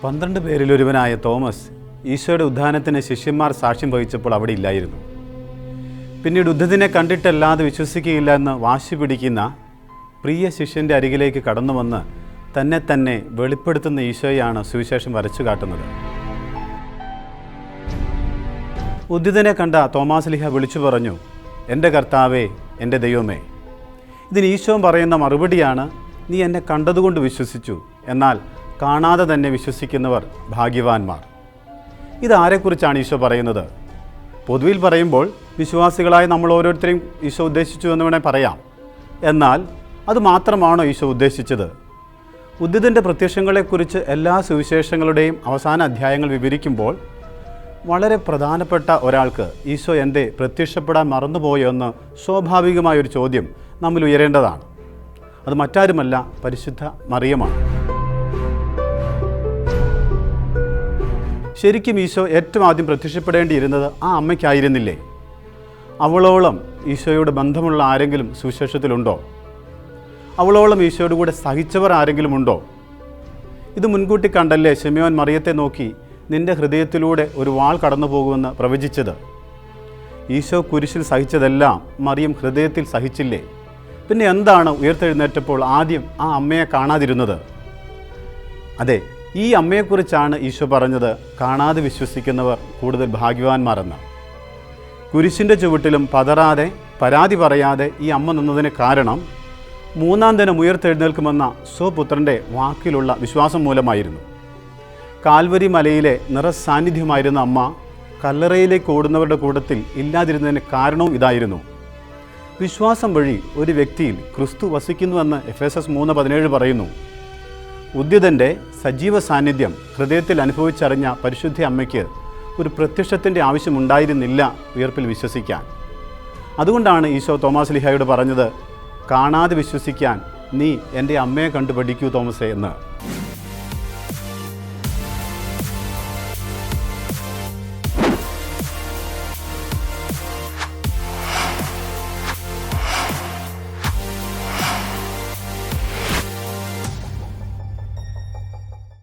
12 പേരിലൊരുവനായ Thomas ഈശോയുടെ ഉദ്ധാനത്തിന് ശിഷ്യന്മാർ സാക്ഷ്യം വഹിച്ചപ്പോൾ അവിടെ ഇല്ലായിരുന്നു. പിന്നീട് ഉദ്ധതിനെ കണ്ടിട്ടല്ലാതെ വിശ്വസിക്കുകയില്ല എന്ന് വാശി പിടിക്കുന്ന പ്രിയ ശിഷ്യൻ്റെ അരികിലേക്ക് കടന്നു വന്ന് തന്നെ വെളിപ്പെടുത്തുന്ന ഈശോയാണ് സുവിശേഷം വരച്ചു കാട്ടുന്നത്. ഉദ്ധിതനെ കണ്ട തോമാസ്ലീഹ വിളിച്ചു പറഞ്ഞു, എൻ്റെ കർത്താവേ, എൻ്റെ ദൈവമേ. ഇതിന് ഈശോ പറയുന്ന മറുപടിയാണ്, നീ എന്നെ കണ്ടതുകൊണ്ട് വിശ്വസിച്ചു, എന്നാൽ കാണാതെ തന്നെ വിശ്വസിക്കുന്നവർ ഭാഗ്യവാന്മാർ. ഇതാരെക്കുറിച്ചാണ് ഈശോ പറയുന്നത്? പൊതുവിൽ പറയുമ്പോൾ വിശ്വാസികളായ നമ്മൾ ഓരോരുത്തരെയും ഈശോ ഉദ്ദേശിച്ചു എന്ന് വേണേൽ പറയാം. എന്നാൽ അത് മാത്രമാണോ ഈശോ ഉദ്ദേശിച്ചത്? ഉദ്ധിതൻ്റെ പ്രത്യക്ഷങ്ങളെക്കുറിച്ച് എല്ലാ സുവിശേഷങ്ങളുടെയും അവസാന അധ്യായങ്ങൾ വിവരിക്കുമ്പോൾ വളരെ പ്രധാനപ്പെട്ട ഒരാൾക്ക് ഈശോ എന്തേ പ്രത്യക്ഷപ്പെടാൻ മറന്നുപോയോ എന്ന് സ്വാഭാവികമായൊരു ചോദ്യം നമ്മിൽ ഉയരേണ്ടതാണ്. അത് മറ്റാരുമല്ല, പരിശുദ്ധ മറിയമാണ്. ശരിക്കും ഈശോ ഏറ്റവും ആദ്യം പ്രത്യക്ഷപ്പെടേണ്ടിയിരുന്നത് ആ അമ്മയ്ക്കായിരുന്നില്ലേ? അവളോളം ഈശോയോട് ബന്ധമുള്ള ആരെങ്കിലും സുവിശേഷത്തിലുണ്ടോ? അവളോളം ഈശോയോട് കൂടെ സഹിച്ചവർ ആരെങ്കിലും ഉണ്ടോ? ഇത് മുൻകൂട്ടി കണ്ടല്ലേ ശിമയോൻ മറിയത്തെ നോക്കി നിന്റെ ഹൃദയത്തിലൂടെ ഒരു വാൾ കടന്നു പോകുമെന്ന് പ്രവചിച്ചത്? ഈശോ കുരിശിൽ സഹിച്ചതെല്ലാം മറിയം ഹൃദയത്തിൽ സഹിച്ചില്ലേ? പിന്നെ എന്താണ് ഉയർത്തെഴുന്നേറ്റപ്പോൾ ആദ്യം ആ അമ്മയെ കാണാതിരുന്നത്? അതെ, ഈ അമ്മയെക്കുറിച്ചാണ് ഈശോ പറഞ്ഞത്, കാണാതെ വിശ്വസിക്കുന്നവർ കൂടുതൽ ഭാഗ്യവാന്മാരെന്ന്. കുരിശിൻ്റെ ചുവട്ടിലും പതറാതെ പരാതി പറയാതെ ഈ അമ്മ നിന്നതിന് കാരണം മൂന്നാം ദിനം ഉയർത്തെഴുന്നേൽക്കുമെന്ന സ്വപുത്രൻ്റെ വാക്കിലുള്ള വിശ്വാസം മൂലമായിരുന്നു. കാൽവരി മലയിലെ നിറസാന്നിധ്യമായിരുന്ന അമ്മ കല്ലറയിലേക്ക് ഓടുന്നവരുടെ കൂട്ടത്തിൽ ഇല്ലാതിരുന്നതിന് കാരണവും ഇതായിരുന്നു. വിശ്വാസം വഴി ഒരു വ്യക്തിയിൽ ക്രിസ്തു വസിക്കുന്നുവെന്ന് എഫേസസ് 3:17 പറയുന്നു. ഉദ്ധിതൻ്റെ സജീവ സാന്നിധ്യം ഹൃദയത്തിൽ അനുഭവിച്ചറിഞ്ഞ പരിശുദ്ധ അമ്മയ്ക്ക് ഒരു പ്രത്യക്ഷത്തിൻ്റെ ആവശ്യമുണ്ടായിരുന്നില്ല ഉയർപ്പിൽ വിശ്വസിക്കാൻ. അതുകൊണ്ടാണ് ഈശോ തോമാസ്ലീഹയോട് പറഞ്ഞത്, കാണാതെ വിശ്വസിക്കാൻ നീ എൻ്റെ അമ്മയെ കണ്ടു പഠിക്കൂ തോമസേ എന്ന്.